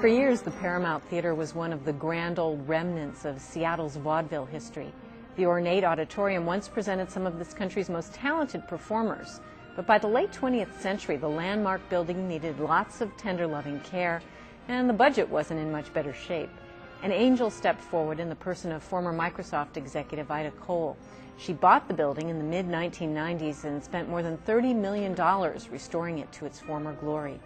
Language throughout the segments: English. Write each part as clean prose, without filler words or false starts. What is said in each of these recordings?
For years, the Paramount Theater was one of the grand old remnants of Seattle's vaudeville history. The ornate auditorium once presented some of this country's most talented performers. But by the late 20th century, the landmark building needed lots of tender loving care, and the budget wasn't in much better shape. An angel stepped forward in the person of former Microsoft executive Ida Cole. She bought the building in the mid-1990s and spent more than $30 million restoring it to its former glory.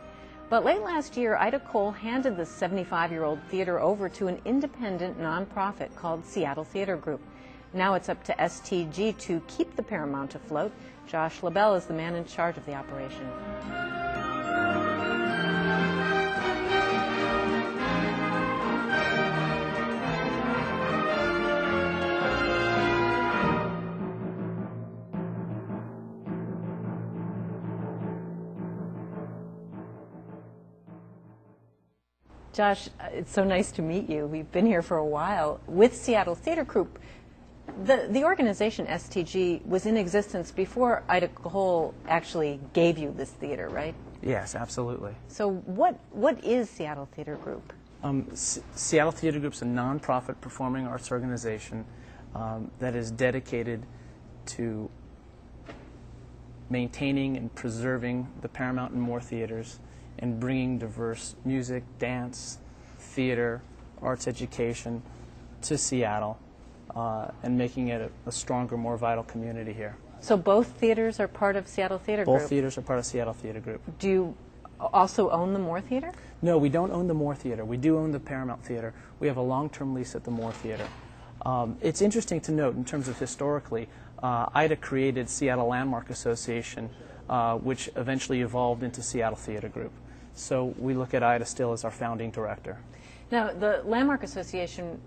But late last year, Ida Cole handed the 75-year-old theater over to an independent nonprofit called Seattle Theater Group. Now it's up to STG to keep the Paramount afloat. Josh Labelle is the man in charge of the operation. Josh, it's so nice to meet you. We've been here for a while with Seattle Theater Group. The organization STG was in existence before Ida Cole actually gave you this theater, right? Yes, absolutely. So what is Seattle Theater Group? Seattle Theater Group is a nonprofit performing arts organization that is dedicated to maintaining and preserving the Paramount and Moore Theatres and bringing diverse music, dance, theater, arts education to Seattle and making it a stronger, more vital community here. So both theaters are part of Seattle Theater Group? Both theaters are part of Seattle Theater Group. Do you also own the Moore Theater? No, we don't own the Moore Theater. We do own the Paramount Theater. We have a long-term lease at the Moore Theater. It's interesting to note in terms of historically, Ida created Seattle Landmark Association, which eventually evolved into Seattle Theater Group. So we look at Ida still as our founding director. Now, the Landmark Association,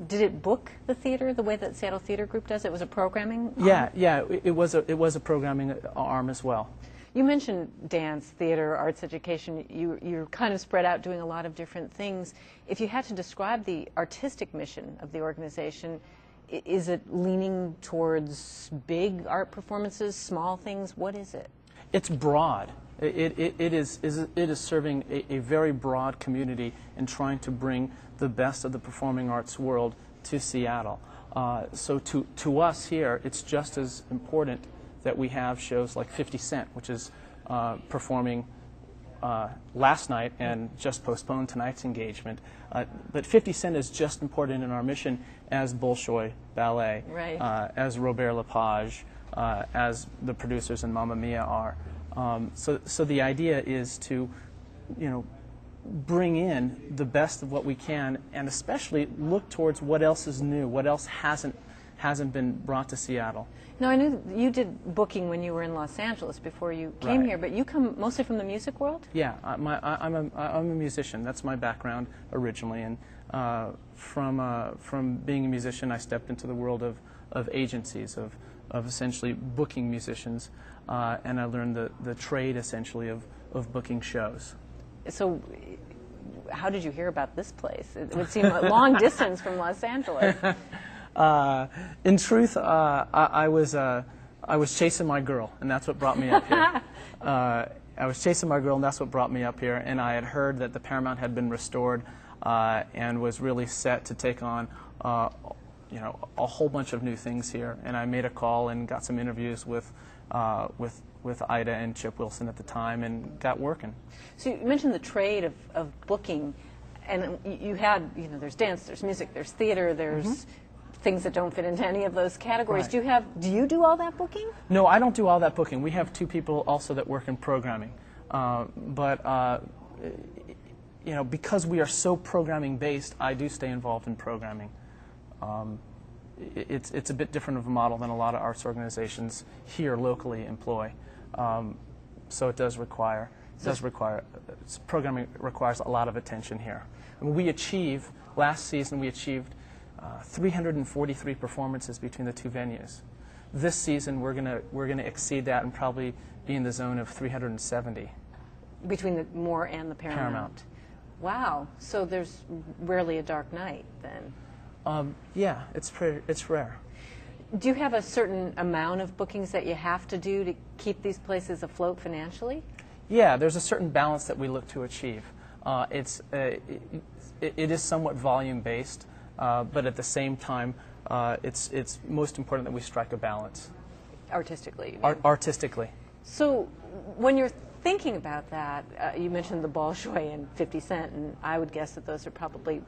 did it book the theater the way that Seattle Theater Group does? It was a programming arm? Yeah, it was a programming arm as well. You mentioned dance, theater, arts education. You're kind of spread out doing a lot of different things. If you had to describe the artistic mission of the organization, is it leaning towards big art performances, small things? What is it? It's broad. It is serving a very broad community and trying to bring the best of the performing arts world to Seattle. So to us here, it's just as important that we have shows like 50 Cent, which is performing last night and just postponed tonight's engagement. But 50 Cent is just important in our mission as Bolshoi Ballet, right. As Robert Lepage, as the producers in Mamma Mia are. So the idea is to, bring in the best of what we can, and especially look towards what else is new, what else hasn't been brought to Seattle. Now, I knew you did booking when you were in Los Angeles before you came Right. here, but you come mostly from the music world? Yeah, I'm a musician. That's my background originally, and from being a musician, I stepped into the world of agencies, of essentially booking musicians, and I learned the trade essentially of booking shows. So, how did you hear about this place? It would seem a long distance from Los Angeles. In truth, I was chasing my girl, and that's what brought me up here. I was chasing my girl, and that's what brought me up here. And I had heard that the Paramount had been restored, and was really set to take on, a whole bunch of new things here. And I made a call and got some interviews with Ida and Chip Wilson at the time, and got working. So you mentioned the trade of booking, and you had, there's dance, there's music, there's theater, there's things that don't fit into any of those categories. Right. Do you do all that booking? No, I don't do all that booking. We have two people also that work in programming. Because we are so programming based, I do stay involved in programming. It's a bit different of a model than a lot of arts organizations here locally employ. So it does require, programming requires a lot of attention here. And last season we achieved 343 performances between the two venues. This season we're gonna exceed that and probably be in the zone of 370. Between the Moore and the Paramount. Wow. So there's rarely a dark night then. Yeah, it's rare. Do you have a certain amount of bookings that you have to do to keep these places afloat financially? Yeah, there's a certain balance that we look to achieve. It is somewhat volume-based, but at the same time, it's most important that we strike a balance. Artistically. Artistically. So when you're thinking about that, you mentioned the Bolshoi and 50 Cent, and I would guess that those are probably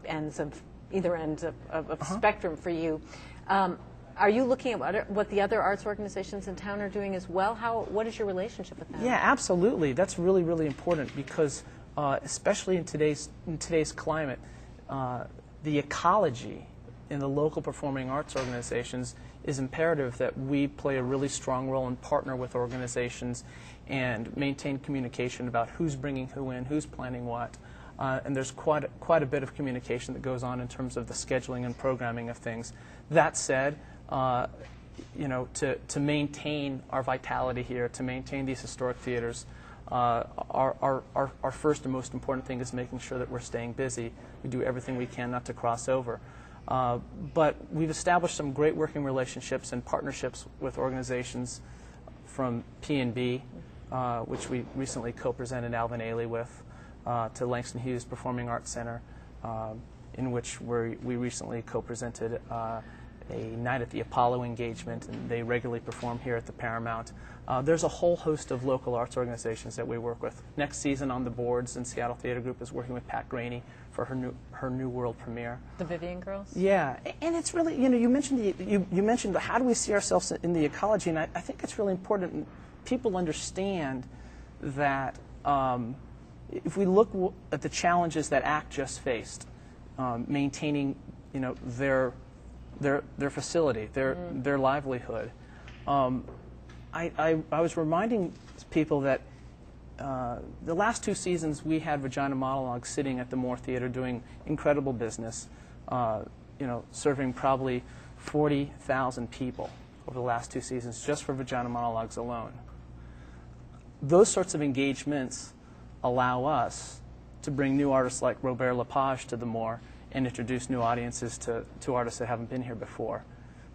either ends of spectrum for you. Are you looking at what the other arts organizations in town are doing as well? What is your relationship with them? Yeah, absolutely. That's really, really important because, especially in today's climate, the ecology in the local performing arts organizations is imperative that we play a really strong role and partner with organizations and maintain communication about who's bringing who in, who's planning what. And there's quite a bit of communication that goes on in terms of the scheduling and programming of things. That said, to maintain our vitality here, to maintain these historic theaters, our first and most important thing is making sure that we're staying busy. We do everything we can not to cross over. But we've established some great working relationships and partnerships with organizations from P&B, which we recently co-presented Alvin Ailey with, to Langston Hughes Performing Arts Center, in which we recently co-presented a night at the Apollo engagement, and they regularly perform here at the Paramount. There's a whole host of local arts organizations that we work with. Next season on the boards in Seattle Theater Group is working with Pat Graney for her new world premiere. The Vivian Girls? Yeah, and it's really, you mentioned how do we see ourselves in the ecology, and I think it's really important people understand that if we look at the challenges that ACT just faced, maintaining their facility, their livelihood. I was reminding people that the last 2 seasons we had Vagina Monologues sitting at the Moore Theater doing incredible business, serving probably 40,000 people over the last 2 seasons just for Vagina Monologues alone. Those sorts of engagements allow us to bring new artists like Robert Lepage to the Moore and introduce new audiences to artists that haven't been here before.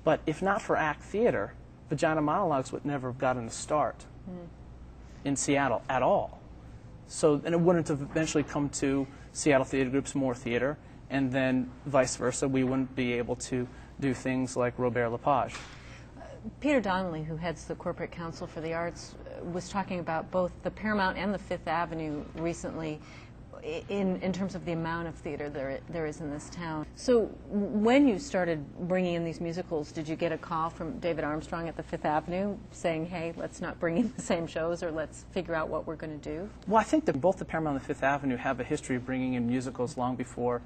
But if not for ACT Theater, Vagina Monologues would never have gotten a start in Seattle at all. So, and it wouldn't have eventually come to Seattle Theater Group's Moore Theater, and then vice versa, we wouldn't be able to do things like Robert Lepage. Peter Donnelly, who heads the Corporate Council for the Arts, was talking about both the Paramount and the Fifth Avenue recently in terms of the amount of theater there is in this town. So when you started bringing in these musicals, did you get a call from David Armstrong at the Fifth Avenue saying, hey, let's not bring in the same shows, or let's figure out what we're going to do? Well, I think that both the Paramount and the Fifth Avenue have a history of bringing in musicals long before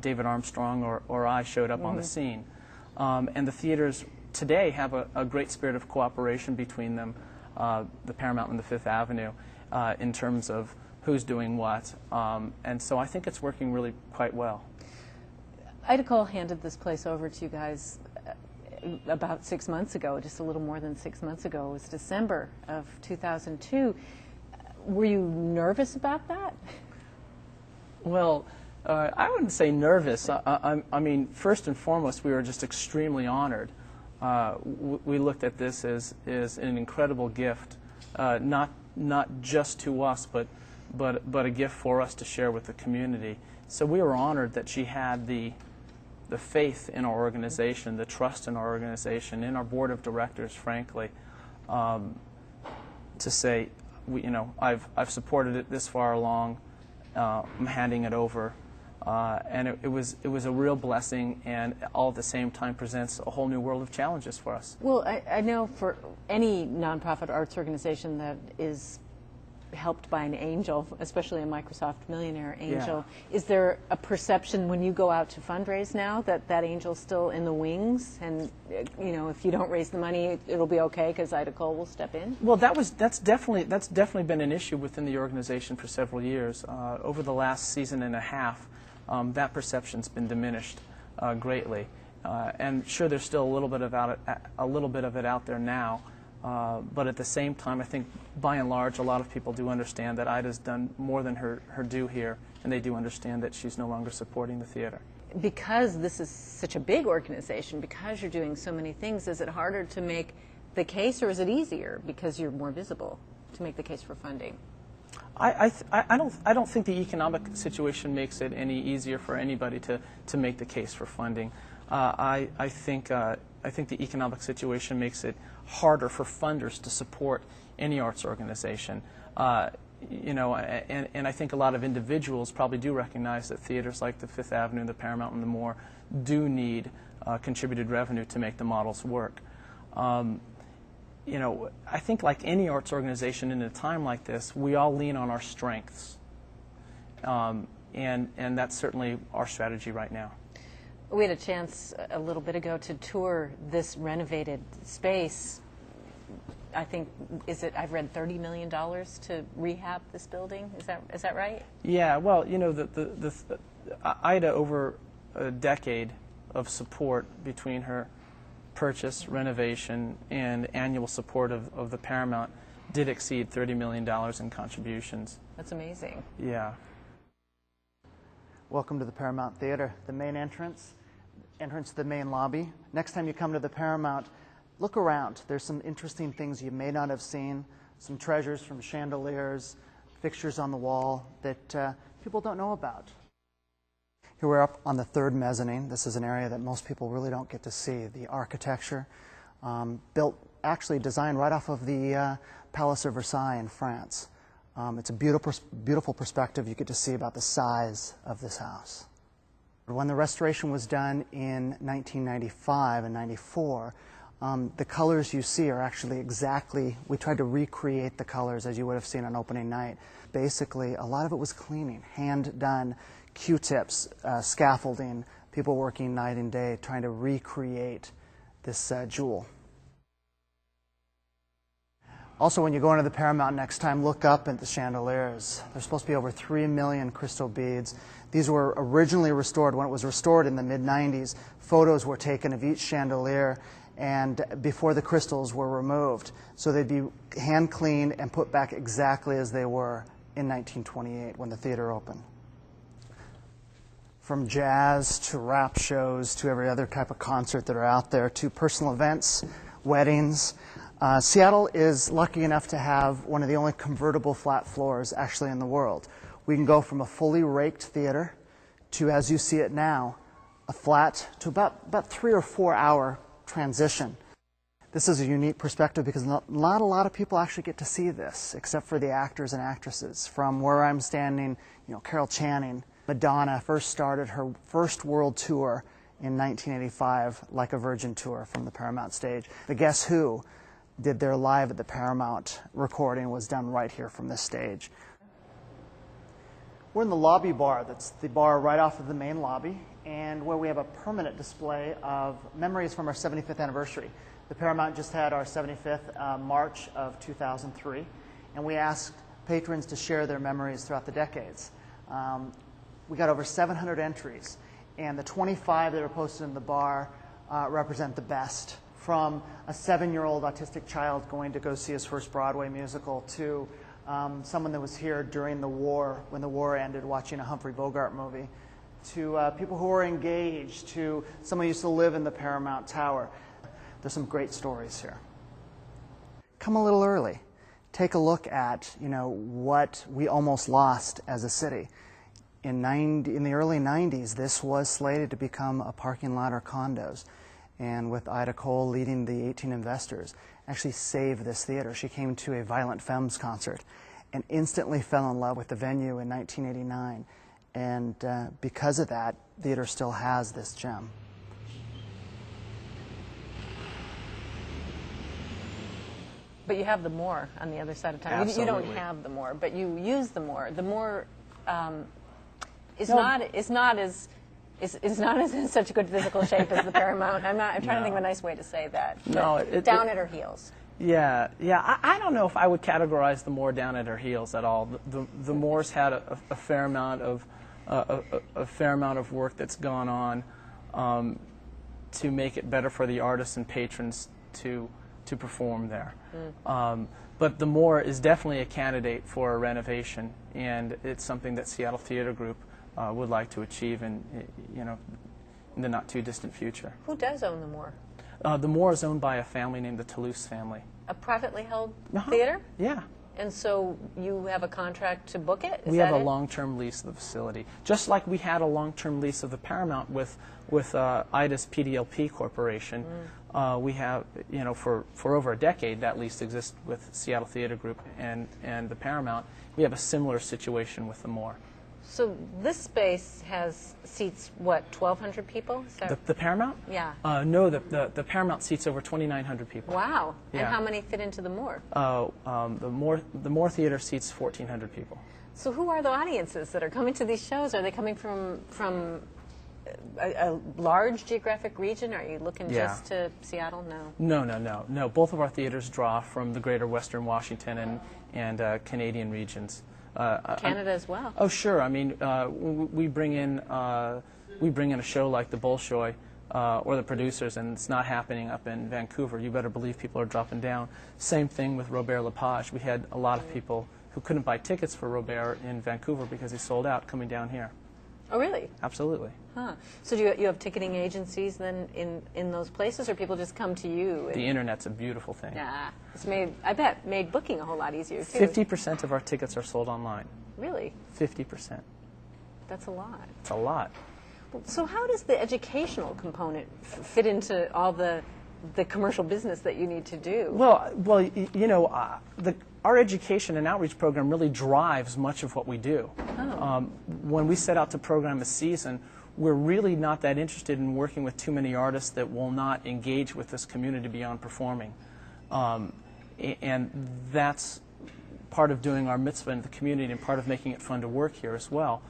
David Armstrong or I showed up on the scene. And the theaters today have a great spirit of cooperation between them, the Paramount and the Fifth Avenue, in terms of who's doing what, and so I think it's working really quite well. Ida Cole handed this place over to you guys about 6 months ago, just a little more than 6 months ago. It was December of 2002. Were you nervous about that? Well, I wouldn't say nervous. I mean, first and foremost, we were just extremely honored. We looked at this as an incredible gift, not just to us, but a gift for us to share with the community. So we were honored that she had the faith in our organization, the trust in our organization, in our board of directors, frankly, to say, I've supported it this far along. I'm handing it over, and it was a real blessing, and all at the same time presents a whole new world of challenges for us. Well, I know for any nonprofit arts organization that is helped by an angel, especially a Microsoft Millionaire angel, is there a perception when you go out to fundraise now that angel's still in the wings, and if you don't raise the money, it'll be okay because Ida Cole will step in? Well, that's definitely been an issue within the organization for several years. Over the last season and a half, that perception's been diminished greatly, and sure, there's still a little bit of it out there now. But at the same time, I think by and large, a lot of people do understand that Ida's done more than her due here, and they do understand that she's no longer supporting the theater. Because this is such a big organization, because you're doing so many things, is it harder to make the case, or is it easier because you're more visible to make the case for funding? I don't think the economic situation makes it any easier for anybody to make the case for funding. I think the economic situation makes it harder for funders to support any arts organization. You know, and I think a lot of individuals probably do recognize that theaters like the Fifth Avenue, the Paramount and the Moore do need contributed revenue to make the models work. You know, I think like any arts organization in a time like this, we all lean on our strengths. And that's certainly our strategy right now. We had a chance a little bit ago to tour this renovated space. I think, I've read $30 million to rehab this building. Is that right? Yeah, well, you know, Ida, over a decade of support between her purchase, renovation, and annual support of the Paramount did exceed $30 million in contributions. That's amazing. Yeah. Welcome to the Paramount Theater, the main entrance to the main lobby. Next time you come to the Paramount, look around. There's some interesting things you may not have seen, some treasures from chandeliers, fixtures on the wall that people don't know about. Here we're up on the third mezzanine. This is an area that most people really don't get to see. The architecture, actually designed right off of the Palace of Versailles in France. It's a beautiful perspective you get to see about the size of this house. When the restoration was done in 1995 and 94, the colors you see are actually exactly, we tried to recreate the colors as you would have seen on opening night. Basically, a lot of it was cleaning, hand done, Q-tips, scaffolding, people working night and day trying to recreate this jewel. Also, when you go into the Paramount next time, look up at the chandeliers. There's supposed to be over 3 million crystal beads. These were originally restored. When it was restored in the mid-90s, photos were taken of each chandelier and before the crystals were removed. So they'd be hand cleaned and put back exactly as they were in 1928 when the theater opened. From jazz to rap shows to every other type of concert that are out there to personal events, weddings. Seattle is lucky enough to have one of the only convertible flat floors actually in the world. We can go from a fully raked theater to, as you see it now, a flat to about 3 or 4 hour transition. This is a unique perspective because not a lot of people actually get to see this, except for the actors and actresses. From where I'm standing, you know, Carol Channing, Madonna first started her first world tour in 1985, Like a Virgin tour from the Paramount stage. The Guess Who did their Live at the Paramount recording was done right here from this stage. We're in the lobby bar. That's the bar right off of the main lobby, and where we have a permanent display of memories from our 75th anniversary. The Paramount just had our 75th March of 2003, and we asked patrons to share their memories throughout the decades. We got over 700 entries, and the 25 that are posted in the bar represent the best. From a 7-year-old autistic child going to go see his first Broadway musical to someone that was here during the war, when the war ended, watching a Humphrey Bogart movie, to people who were engaged, to someone who used to live in the Paramount Tower. There's some great stories here. Come a little early. Take a look at, you know, what we almost lost as a city. In the early 90s, this was slated to become a parking lot or condos. And with Ida Cole leading the 18 investors, actually saved this theater. She came to a Violent Femmes concert and instantly fell in love with the venue in 1989. And because of that, theater still has this gem. But you have the Moore on the other side of town. You don't have the Moore, but you use the Moore. The Moore is not as in such a good physical shape as the Paramount. I'm trying to think of a nice way to say that. No, down at her heels. Yeah. I don't know if I would categorize the Moore down at her heels at all. The Moore's had a fair amount of work that's gone on to make it better for the artists and patrons to perform there. But the Moore is definitely a candidate for a renovation, and it's something that Seattle Theater Group would like to achieve in the not too distant future. Who does own the Moore? The Moore is owned by a family named the Toulouse family. A privately held theater? Yeah. And so you have a contract to book it? We have a long-term lease of the facility, just like we had a long-term lease of the Paramount with IDA's PDLP Corporation. We have, for over a decade, that lease exists with Seattle Theater Group and the Paramount. We have a similar situation with the Moore. So this space seats, what, 1,200 people? Is that The Paramount? Yeah. No, the Paramount seats over 2,900 people. Wow. Yeah. And how many fit into the Moore? The Moore Theater seats 1,400 people. So who are the audiences that are coming to these shows? Are they coming from a large geographic region? Are you looking just to Seattle? No. No. Both of our theaters draw from the greater Western Washington and Canadian regions. Canada as well. Oh, sure. I mean, we bring in a show like the Bolshoi or the Producers, and it's not happening up in Vancouver. You better believe people are dropping down. Same thing with Robert Lepage. We had a lot of people who couldn't buy tickets for Robert in Vancouver because he sold out coming down here. Oh, really? Absolutely. Huh. So do you have ticketing agencies then in those places, or people just come to you? The Internet's a beautiful thing. Yeah. It's made booking a whole lot easier, too. 50% of our tickets are sold online. Really? 50%. That's a lot. It's a lot. So how does the educational component fit into all the commercial business that you need to do? Well, our education and outreach program really drives much of what we do. Oh. When we set out to program a season, we're really not that interested in working with too many artists that will not engage with this community beyond performing. And that's part of doing our mitzvah in the community and part of making it fun to work here as well.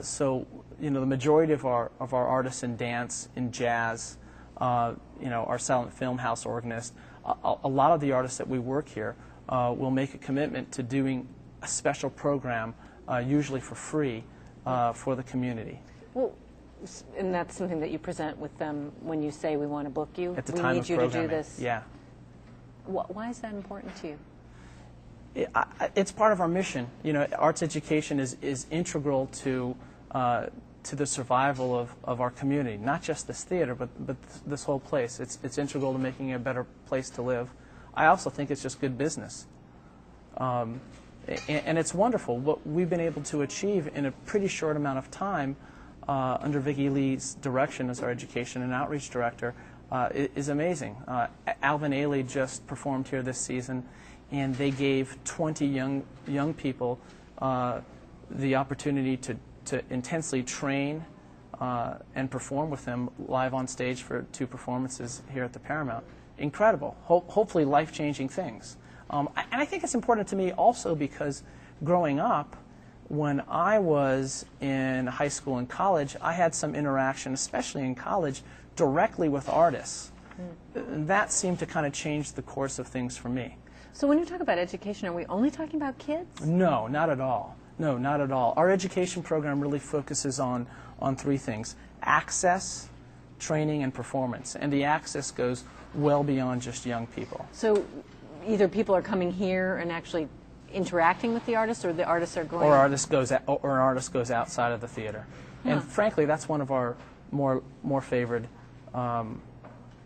So, the majority of our artists in dance, in jazz, our silent film house organist, a lot of the artists that we work here will make a commitment to doing a special program, usually for free, for the community. Well, and that's something that you present with them when you say we want to book you? At the we time need of you programming. to do this? Yeah. Why is that important to you? It's part of our mission. Arts education is integral to the survival of our community, not just this theater, but this whole place. It's integral to making it a better place to live. I also think it's just good business. And it's wonderful. What we've been able to achieve in a pretty short amount of time under Vicki Lee's direction as our education and outreach director is amazing. Alvin Ailey just performed here this season, and they gave 20 young people the opportunity to intensely train and perform with them live on stage for 2 performances here at the Paramount. Incredible, hopefully life-changing things. And I think it's important to me also because growing up, when I was in high school and college, I had some interaction, especially in college, directly with artists. And that seemed to kind of change the course of things for me. So when you talk about education, are we only talking about kids? No, not at all. No, not at all. Our education program really focuses on 3 things: access, training, and performance. And the access goes well beyond just young people. So either people are coming here and actually interacting with the artists, or the artists are going... Or an artist goes outside of the theater. Huh. And frankly, that's one of our more favored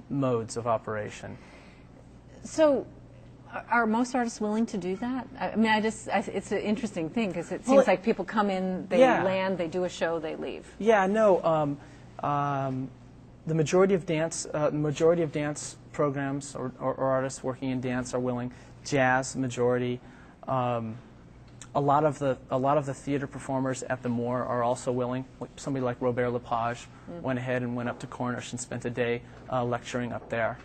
modes of operation. So are most artists willing to do that? I mean, it's an interesting thing because it seems like people come in, they land, they do a show, they leave. Yeah, no. The majority of dance programs or artists working in dance are willing. Jazz, majority. A lot of the theater performers at the Moore are also willing. Somebody like Robert Lepage went ahead and went up to Cornish and spent a day lecturing up there.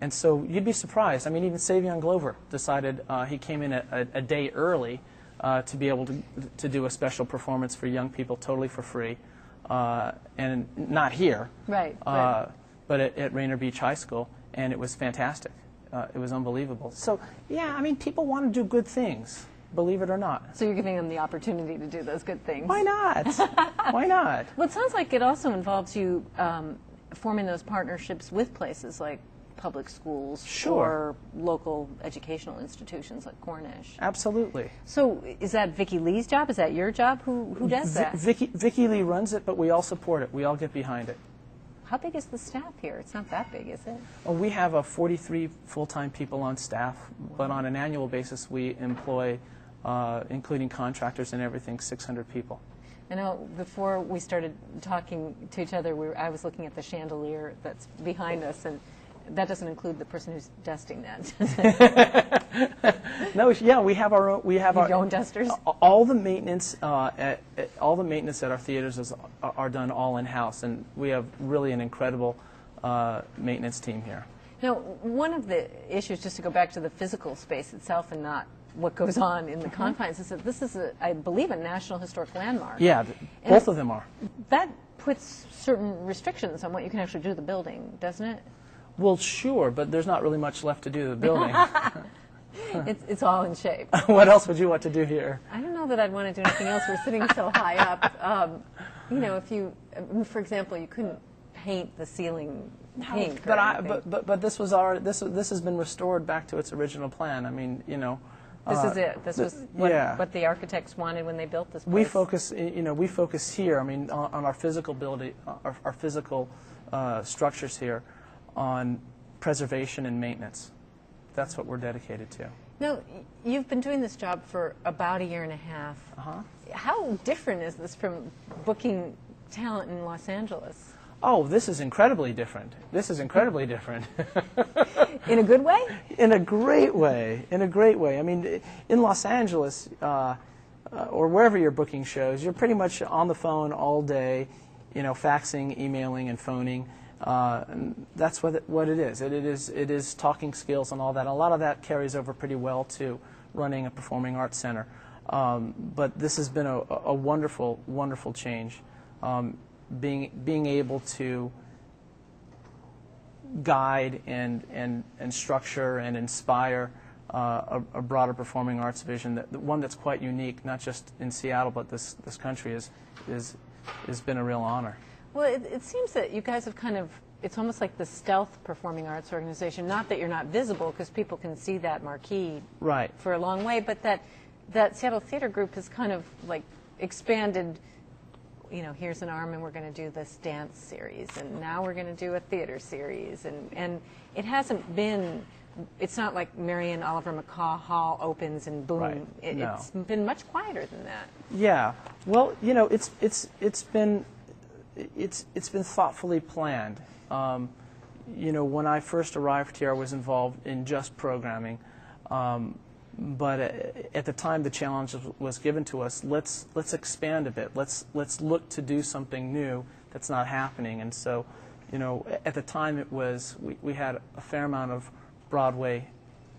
And so you'd be surprised. I mean, even Savion Glover decided he came in a day early to be able to do a special performance for young people totally for free, and not here, right. But at Rainier Beach High School, and it was fantastic. It was unbelievable. So, yeah, I mean, people want to do good things, believe it or not. So you're giving them the opportunity to do those good things. Why not? Why not? Well, it sounds like it also involves you forming those partnerships with places like public schools or local educational institutions like Cornish. Absolutely. So is that Vicki Lee's job? Is that your job? Who does that? Vicki Lee runs it, but we all support it. We all get behind it. How big is the staff here? It's not that big, is it? Well, we have 43 full-time people on staff, but on an annual basis we employ, including contractors and everything, 600 people. I know before we started talking to each other, I was looking at the chandelier that's behind us, and that doesn't include the person who's dusting that. No, yeah, we have our own. We have our own dusters. All the maintenance, all the maintenance at our theaters are done all in house, and we have really an incredible maintenance team here. Now, one of the issues, just to go back to the physical space itself and not what goes on in the confines, is that this is, I believe, a National Historic Landmark. Yeah, both of them are. That puts certain restrictions on what you can actually do to the building, doesn't it? Well, sure, but there's not really much left to do to the building. It's all in shape. What else would you want to do here? I don't know that I'd want to do anything else. We're sitting so high up. You know, if you, for example, you couldn't paint the ceiling pink. But this has been restored back to its original plan. I mean, you know. This is it. This was what the architects wanted when they built this place. We focus here. I mean, on our physical building, our physical structures here, on preservation and maintenance. That's what we're dedicated to. Now, you've been doing this job for about a year and a half. How different is this from booking talent in Los Angeles? Oh, this is incredibly different. This is incredibly different. In a good way? In a great way. In a great way. I mean, in Los Angeles, or wherever you're booking shows, you're pretty much on the phone all day, you know, faxing, emailing, and phoning. And that's what it is. It is talking skills and all that. A lot of that carries over pretty well to running a performing arts center. But this has been a wonderful, wonderful change. Being able to guide and structure and inspire a broader performing arts vision, one that's quite unique, not just in Seattle, but this country, has been a real honor. Well, it seems that you guys have kind of, it's almost like the stealth performing arts organization. Not that you're not visible, because people can see that marquee for a long way, but that Seattle Theater Group has kind of like expanded. You know, here's an arm, and we're going to do this dance series, and now we're going to do a theater series, and it hasn't been. It's not like Marion Oliver McCaw Hall opens and boom. Right. It's been much quieter than that. Yeah. Well, you know, it's been thoughtfully planned. You know, when I first arrived here, I was involved in just programming. But at the time the challenge was given to us, let's expand a bit. Let's look to do something new that's not happening. And so, you know, at the time it was we had a fair amount of Broadway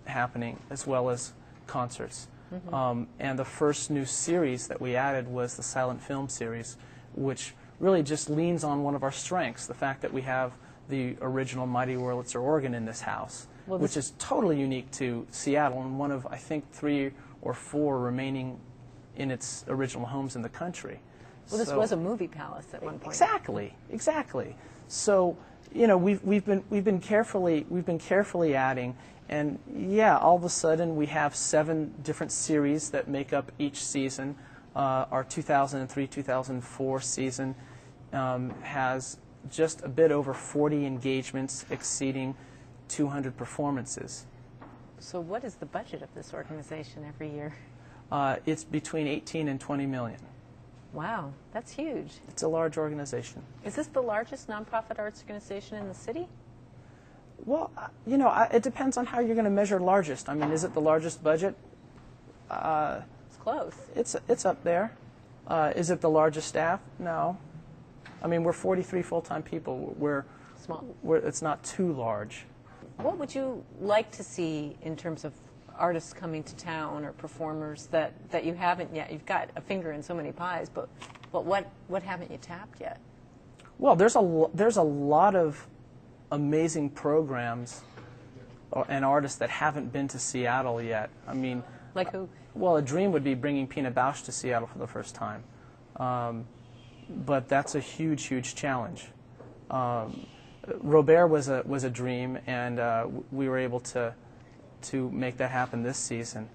happening as well as concerts. And the first new series that we added was the silent film series, which really just leans on one of our strengths, the fact that we have the original Mighty Wurlitzer organ in this house. Well, which is totally unique to Seattle and one of, I think, 3 or 4 remaining in its original homes in the country. Well, this was a movie palace at one point. Exactly. So, you know, we've been carefully adding, and yeah, all of a sudden we have 7 different series that make up each season. Our 2003-2004 season has just a bit over 40 engagements exceeding 200 performances. So what is the budget of this organization every year? It's between 18 and 20 million. Wow, that's huge. It's a large organization. Is this the largest nonprofit arts organization in the city? Well, you know, it depends on how you're going to measure largest. I mean, is it the largest budget? It's close. It's up there. Is it the largest staff? No. I mean, we're 43 full-time people. We're small. It's not too large. What would you like to see in terms of artists coming to town or performers that you haven't yet? You've got a finger in so many pies, but what haven't you tapped yet? Well, there's a lot of amazing programs and artists that haven't been to Seattle yet. I mean, like who? Well, a dream would be bringing Pina Bausch to Seattle for the first time, but that's a huge challenge. Robert was a dream, and we were able to make that happen this season.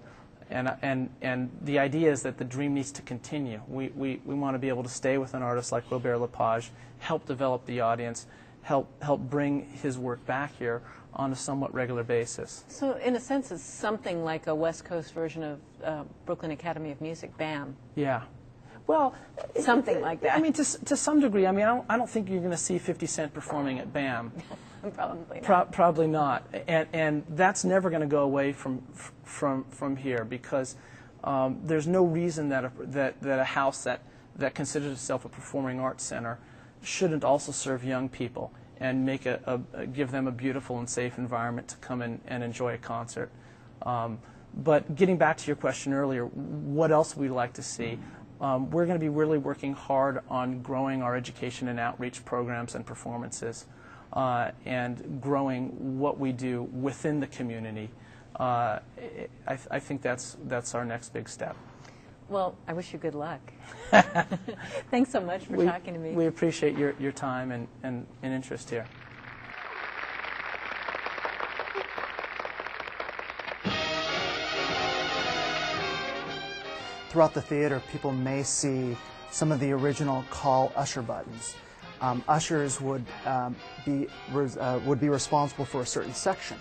And the idea is that the dream needs to continue. We want to be able to stay with an artist like Robert Lepage, help develop the audience, help bring his work back here on a somewhat regular basis. So in a sense, it's something like a West Coast version of Brooklyn Academy of Music, BAM. Yeah. Well, Something like that. I mean, to some degree. I mean, I don't think you're going to see 50 Cent performing at BAM. Probably not. Probably not. And that's never going to go away from here, because there's no reason that a house that considers itself a performing arts center shouldn't also serve young people and give them a beautiful and safe environment to come in and enjoy a concert. But getting back to your question earlier, what else we'd like to see? We're going to be really working hard on growing our education and outreach programs and performances, and growing what we do within the community. I think that's our next big step. Well, I wish you good luck. Thanks so much for talking to me. We appreciate your time and interest here. Throughout the theater, people may see some of the original call usher buttons. Ushers would be responsible for a certain section,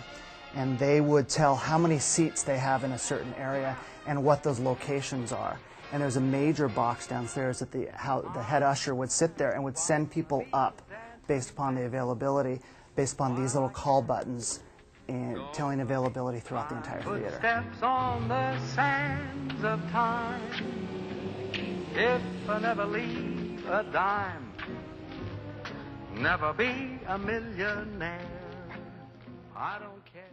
and they would tell how many seats they have in a certain area and what those locations are. And there's a major box downstairs that the head usher would sit there and would send people up based upon the availability, based upon these little call buttons, and telling availability throughout the entire theater. Footsteps on the sands of time. If I never leave a dime, never be a millionaire. I don't care.